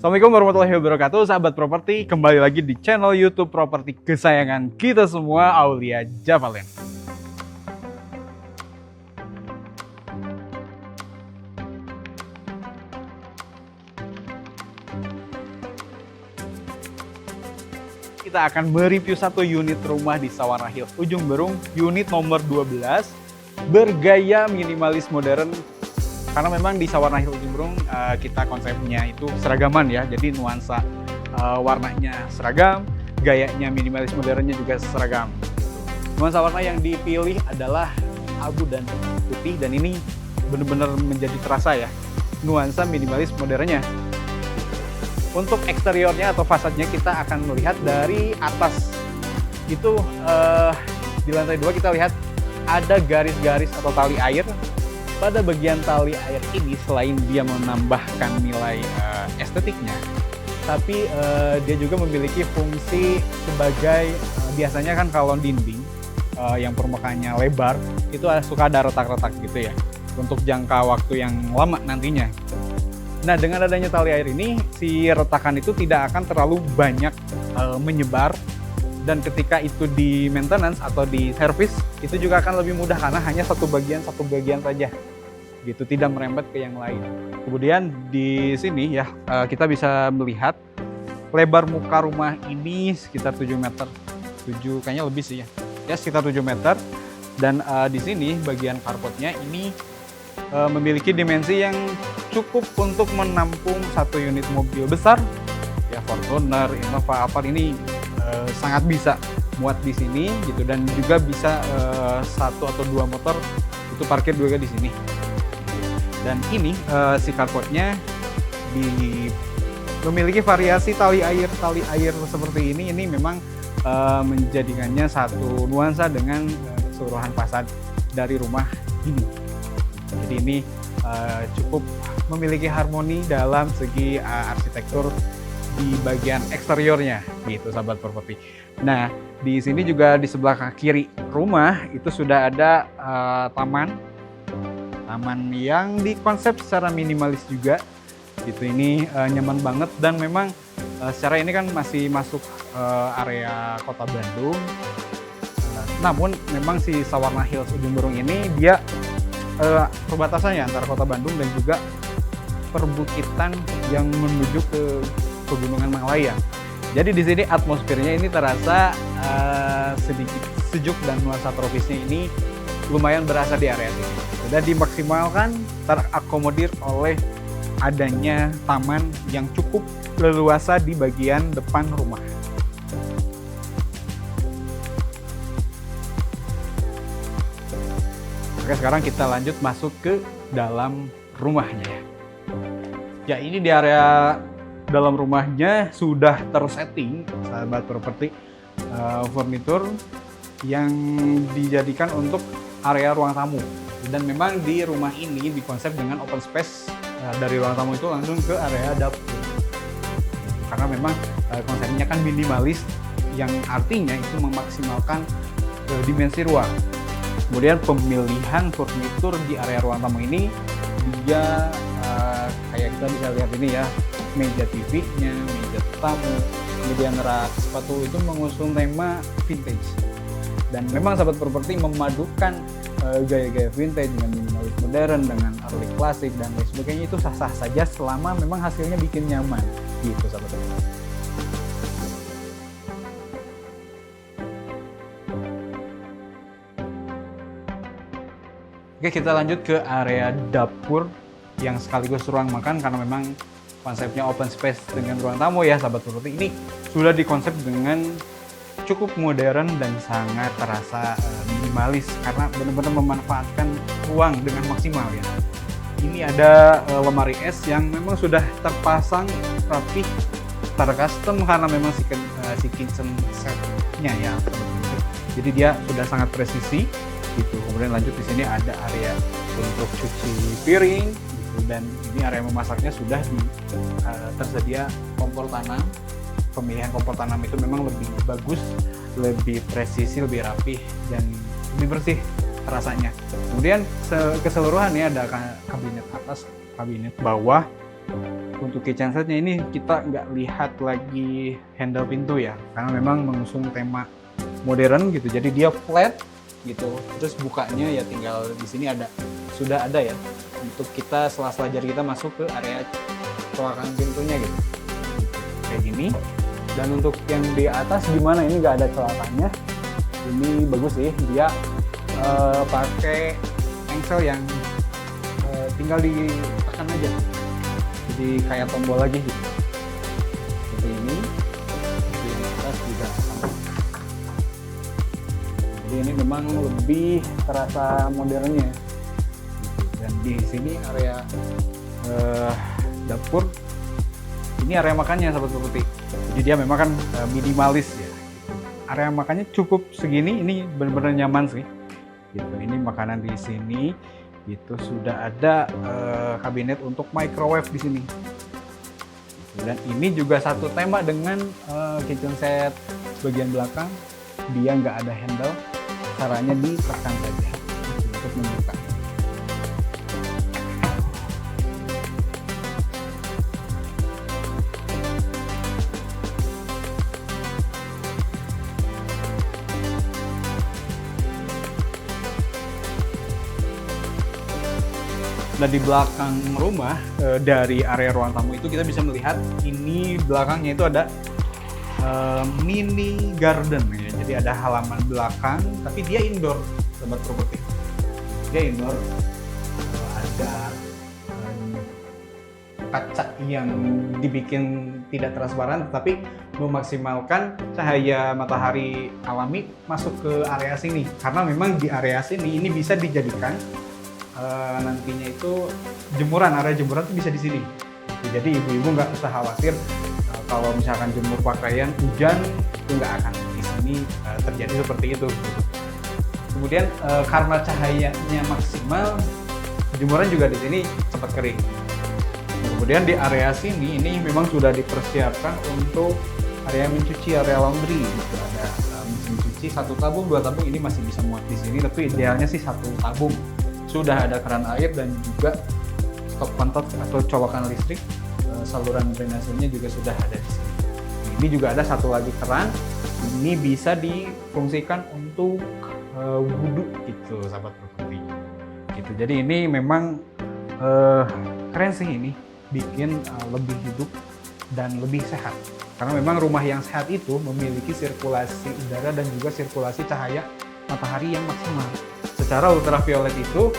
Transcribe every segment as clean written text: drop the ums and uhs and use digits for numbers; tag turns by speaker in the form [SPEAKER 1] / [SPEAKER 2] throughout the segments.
[SPEAKER 1] Assalamualaikum warahmatullahi wabarakatuh, sahabat properti. Kembali lagi di channel YouTube properti kesayangan kita semua, Aulia Javalen. Kita akan mereview satu unit rumah di Sawarna Hills, Ujung Berung, unit nomor 12, bergaya minimalis modern. Karena memang di Sawarna Hills Ujung Berung kita konsepnya itu seragaman ya, jadi nuansa warnanya seragam, gayanya minimalis modernnya juga seragam. Nuansa warna yang dipilih adalah abu dan putih, dan ini benar-benar menjadi terasa ya nuansa minimalis modernnya. Untuk eksteriornya atau fasadnya kita akan melihat dari atas. Itu di lantai 2 kita lihat ada garis-garis atau tali air. Pada bagian tali air ini selain dia menambahkan nilai estetiknya, tapi dia juga memiliki fungsi sebagai biasanya kan kalau dinding yang permukaannya lebar itu suka ada retak-retak gitu ya, untuk jangka waktu yang lama nantinya. Nah, dengan adanya tali air ini, si retakan itu tidak akan terlalu banyak menyebar, dan ketika itu di maintenance atau di service itu juga akan lebih mudah karena hanya satu bagian saja gitu, tidak merembet ke yang lain. Kemudian di sini ya kita bisa melihat lebar muka rumah ini sekitar 7 meter, kayaknya lebih sih ya sekitar 7 meter. Dan di sini bagian carportnya ini memiliki dimensi yang cukup untuk menampung satu unit mobil besar ya, Fortuner, Innova, Alphard ini sangat bisa muat di sini gitu, dan juga bisa 1 atau 2 motor itu parkir juga di sini. Dan ini si carportnya memiliki variasi tali air seperti ini memang menjadikannya satu nuansa dengan keseluruhan fasad dari rumah ini. Jadi ini cukup memiliki harmoni dalam segi arsitektur di bagian eksteriornya gitu, sahabat properti. Nah, di sini juga di sebelah kiri rumah itu sudah ada taman yang dikonsep secara minimalis juga gitu. Ini nyaman banget, dan memang secara ini kan masih masuk area kota Bandung. Namun memang si Sawarna Hills Ujung Berung ini dia perbatasannya antara kota Bandung dan juga perbukitan yang menuju ke pegunungan Malaya. Jadi di sini atmosfernya ini terasa sedikit sejuk, dan nuansa tropisnya ini lumayan berasa di area ini. Sudah dimaksimalkan, terakomodir oleh adanya taman yang cukup leluasa di bagian depan rumah. Oke, sekarang kita lanjut masuk ke dalam rumahnya ya. Ya, ini di area dalam rumahnya sudah tersetting, sahabat properti, furnitur yang dijadikan untuk area ruang tamu. Dan memang di rumah ini dikonsep dengan open space, dari ruang tamu itu langsung ke area dapur. Karena memang konsepnya kan minimalis, yang artinya itu memaksimalkan dimensi ruang. Kemudian pemilihan furnitur di area ruang tamu ini dia kayak kita bisa lihat ini ya, meja TV-nya, meja tamu, kemudian rak sepatu itu mengusung tema vintage. Dan memang sahabat properti memadukan gaya-gaya vintage dengan minimalis modern, dengan early klasik dan lain sebagainya, itu sah-sah saja selama memang hasilnya bikin nyaman gitu, sahabat properti. Oke, kita lanjut ke area dapur yang sekaligus ruang makan, karena memang konsepnya open space dengan ruang tamu ya, sahabat properti. Ini sudah dikonsep dengan cukup modern dan sangat terasa minimalis, karena benar-benar memanfaatkan ruang dengan maksimal ya. Ini ada lemari es yang memang sudah terpasang rapih, tercustom karena memang si kitchen setnya ya. Jadi dia sudah sangat presisi gitu. Kemudian lanjut di sini ada area untuk cuci piring gitu, dan ini area memasaknya sudah tersedia kompor tanam. Pemilihan kompor tanam itu memang lebih bagus, lebih presisi, lebih rapih, dan lebih bersih rasanya. Kemudian keseluruhannya ada kabinet atas, kabinet bawah, untuk kitchen setnya ini kita nggak lihat lagi handle pintu ya, karena memang mengusung tema modern gitu. Jadi dia flat gitu. Terus bukanya ya tinggal di sini sudah ada ya untuk kita sela-sela jari kita masuk ke area colokan pintunya gitu. Kayak gini. Dan untuk yang di atas gimana, ini nggak ada colokannya. Ini bagus sih, dia pakai engsel yang tinggal ditekan aja. Jadi kayak tombol lagi gitu. Seperti ini. Di atas juga sama. Jadi ini memang lebih terasa modernnya. Dan di sini area dapur, ini area makannya sahabat properti. Jadi dia memang kan minimalis ya. Area makannya cukup segini, ini benar-benar nyaman sih. Gitu. Ini makanan di sini, itu sudah ada kabinet untuk microwave di sini. Dan ini juga satu tema dengan kitchen set bagian belakang, dia nggak ada handle, caranya ditekan saja untuk membuka. Dan di belakang rumah, dari area ruang tamu itu kita bisa melihat ini belakangnya itu ada mini garden ya. Jadi ada halaman belakang, tapi dia indoor, sobat properti. Dia indoor, ada kaca yang dibikin tidak transparan, tapi memaksimalkan cahaya matahari alami masuk ke area sini. Karena memang di area sini ini bisa dijadikan nantinya itu area jemuran tuh bisa di sini. Jadi ibu-ibu nggak usah khawatir kalau misalkan jemur pakaian hujan itu nggak akan di sini terjadi seperti itu. Kemudian karena cahayanya maksimal, jemuran juga di sini cepat kering. Kemudian di area sini ini memang sudah dipersiapkan untuk area mencuci, area laundry. Gitu. Ada mesin cuci 1 tabung, 2 tabung, ini masih bisa muat di sini, tapi idealnya sih 1 tabung. Sudah ada keran air dan juga stop kontak atau colokan listrik, saluran drainasenya juga sudah ada di sini. Ini juga ada satu lagi keran, ini bisa difungsikan untuk wudhu gitu sahabat properti. Gitu. Jadi ini memang keren sih, ini bikin lebih hidup dan lebih sehat. Karena memang rumah yang sehat itu memiliki sirkulasi udara dan juga sirkulasi cahaya matahari yang maksimal. Secara ultraviolet itu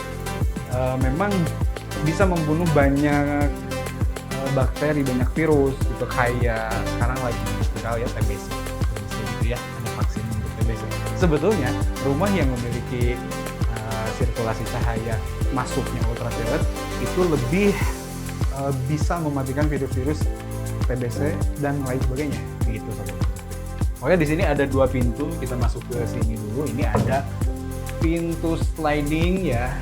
[SPEAKER 1] memang bisa membunuh banyak bakteri, banyak virus gitu, kayak sekarang lagi viral ya TBC gitu ya, ada vaksin untuk TBC. Sebetulnya rumah yang memiliki sirkulasi cahaya masuknya ultraviolet itu lebih bisa mematikan virus-virus TBC dan lain sebagainya gitu sobat. Oke, di sini ada 2 pintu, kita masuk ke sini dulu. Ini ada pintu sliding ya.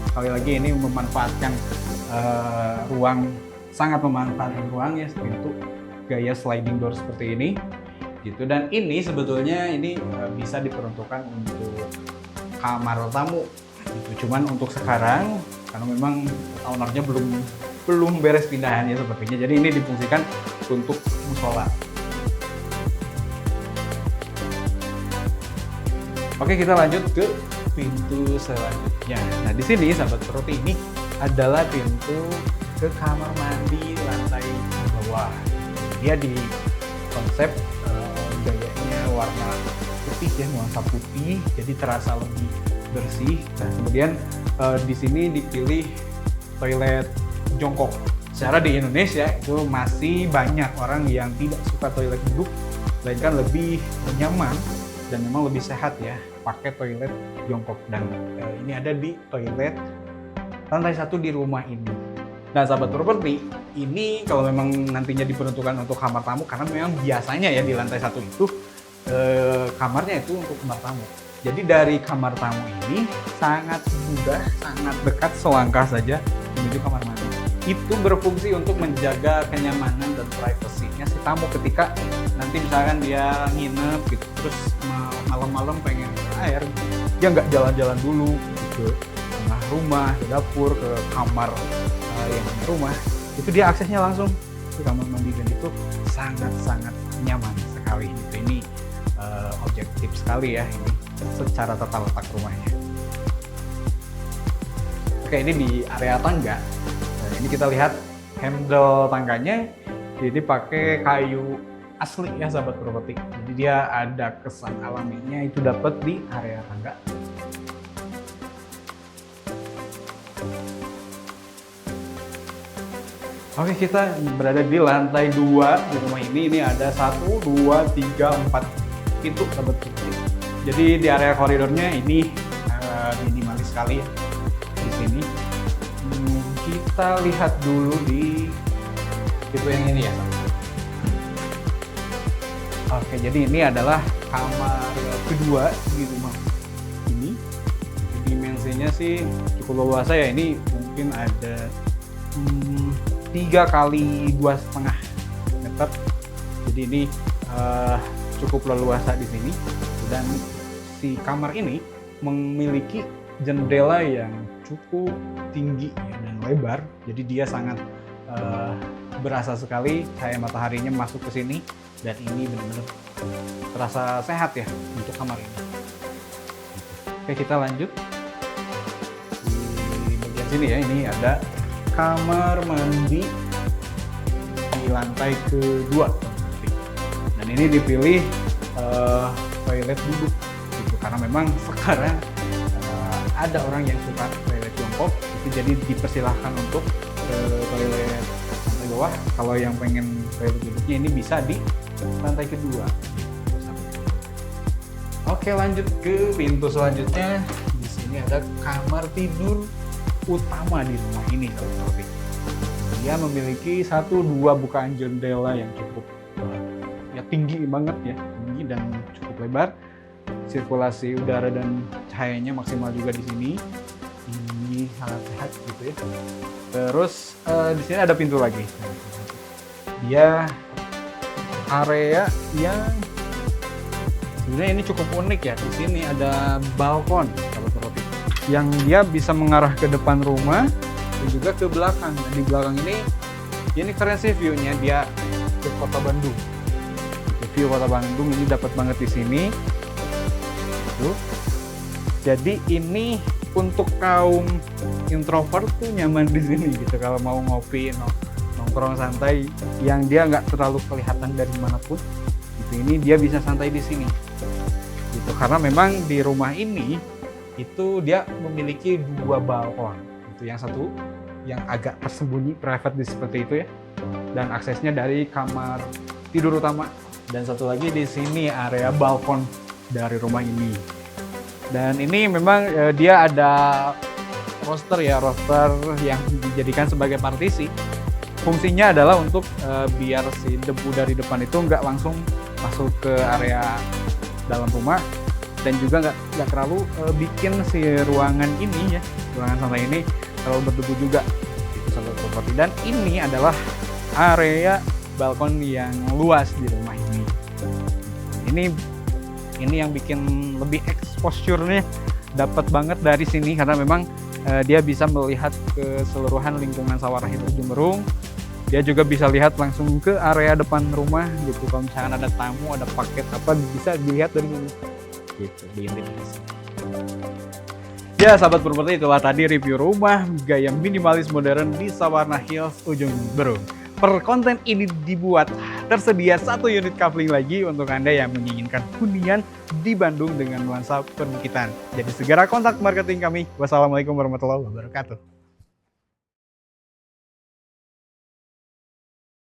[SPEAKER 1] Sekali lagi ini memanfaatkan ruang, sangat memanfaatkan ruang ya, pintu gaya sliding door seperti ini gitu. Dan ini sebetulnya ini bisa diperuntukkan untuk kamar tamu gitu. Cuman untuk sekarang karena memang ownernya belum beres pindahannya sepertinya, jadi ini difungsikan untuk musola. Oke, kita lanjut ke pintu selanjutnya. Nah, di sini sahabat properti, ini adalah pintu ke kamar mandi lantai bawah. Dia di konsep gayanya warna putih ya, nuansa putih, jadi terasa lebih bersih. Nah, kemudian di sini dipilih toilet jongkok. Secara di Indonesia itu masih banyak orang yang tidak suka toilet duduk, melainkan lebih nyaman dan memang lebih sehat ya pakai toilet jongkok. Dan ini ada di toilet lantai 1 di rumah ini. Nah sahabat properti, ini kalau memang nantinya diperuntukkan untuk kamar tamu, karena memang biasanya ya di lantai 1 itu kamarnya itu untuk kamar tamu. Jadi dari kamar tamu ini sangat mudah, sangat dekat, selangkah saja menuju kamar mandi. Itu berfungsi untuk menjaga kenyamanan dan privasinya si tamu ketika nanti misalkan dia nginep gitu, terus malam-malam pengen air, dia nggak jalan-jalan dulu ke tengah rumah, ke dapur, ke kamar yang di rumah, itu dia aksesnya langsung kamar mandi dan itu sangat-sangat nyaman sekali. Ini objektif sekali ya ini secara tata letak rumahnya. Oke, ini di area tangga. Nah, ini kita lihat handle tangganya ini pakai kayu asli ya sahabat properti. Jadi dia ada kesan alaminya itu dapat di area tangga. Oke, kita berada di lantai 2 di rumah ini. Ini ada 1, 2, 3, 4 pintu sahabat properti. Jadi di area koridornya ini minimalis sekali ya di sini. Kita lihat dulu di pintu yang ini ya. Oke, jadi ini adalah kamar kedua di rumah ini. Dimensinya sih cukup luas ya. Ini mungkin ada 3 kali 2,5 meter. Jadi ini cukup leluasa di sini. Dan si kamar ini memiliki jendela yang cukup tinggi ya, dan lebar. Jadi dia sangat berasa sekali cahaya mataharinya masuk ke sini. Dan ini benar-benar terasa sehat ya untuk kamar ini. Oke, kita lanjut di bagian sini ya. Ini ada kamar mandi di lantai kedua. Dan ini dipilih toilet duduk gitu, karena memang sekarang ada orang yang suka toilet jongkok itu, jadi dipersilahkan untuk toilet lantai bawah. Kalau yang pengen toilet duduknya ini bisa di lantai kedua. Oke, lanjut ke pintu selanjutnya. Di sini ada kamar tidur utama di rumah ini. Dia memiliki 1-2 bukaan jendela yang cukup ya tinggi banget ya, tinggi dan cukup lebar. Sirkulasi udara dan cahayanya maksimal juga di sini. Ini sangat sehat gitu ya. Terus di sini ada pintu lagi. Dia area yang sebenarnya ini cukup unik ya. Di sini ada balkon yang dia bisa mengarah ke depan rumah dan juga ke belakang. Dan di belakang ini keren sih view-nya, dia ke Kota Bandung. View Kota Bandung ini dapat banget di sini. Tuh. Jadi ini untuk kaum introvert tuh nyaman di sini gitu, kalau mau ngopi, nongkrong santai yang dia nggak terlalu kelihatan dari manapun gitu, ini dia bisa santai di sini gitu, karena memang di rumah ini itu dia memiliki 2 balkon itu, yang satu yang agak tersembunyi private seperti itu ya, dan aksesnya dari kamar tidur utama, dan satu lagi di sini area balkon dari rumah ini. Dan ini memang dia ada roster yang dijadikan sebagai partisi. Fungsinya adalah untuk biar si debu dari depan itu nggak langsung masuk ke area dalam rumah, dan juga nggak terlalu bikin si ruangan ini ya, ruangan santai ini terlalu berdebu juga. Itu salah satu properti. Dan ini adalah area balkon yang luas di rumah ini. Ini yang bikin lebih exposure-nya dapat banget dari sini, karena memang dia bisa melihat keseluruhan lingkungan Sawarna Hills Ujung Berung. Dia juga bisa lihat langsung ke area depan rumah gitu. Kalau misalkan ada tamu, ada paket apa, bisa dilihat dari sini. Gitu, diintip di sini. Ya, sahabat properti, itulah tadi review rumah gaya minimalis modern di Sawarna Hills Ujung Berung. Per konten ini dibuat, tersedia 1 unit coupling lagi untuk Anda yang menginginkan hunian di Bandung dengan nuansa perbukitan. Jadi segera kontak marketing kami. Wassalamualaikum warahmatullahi wabarakatuh.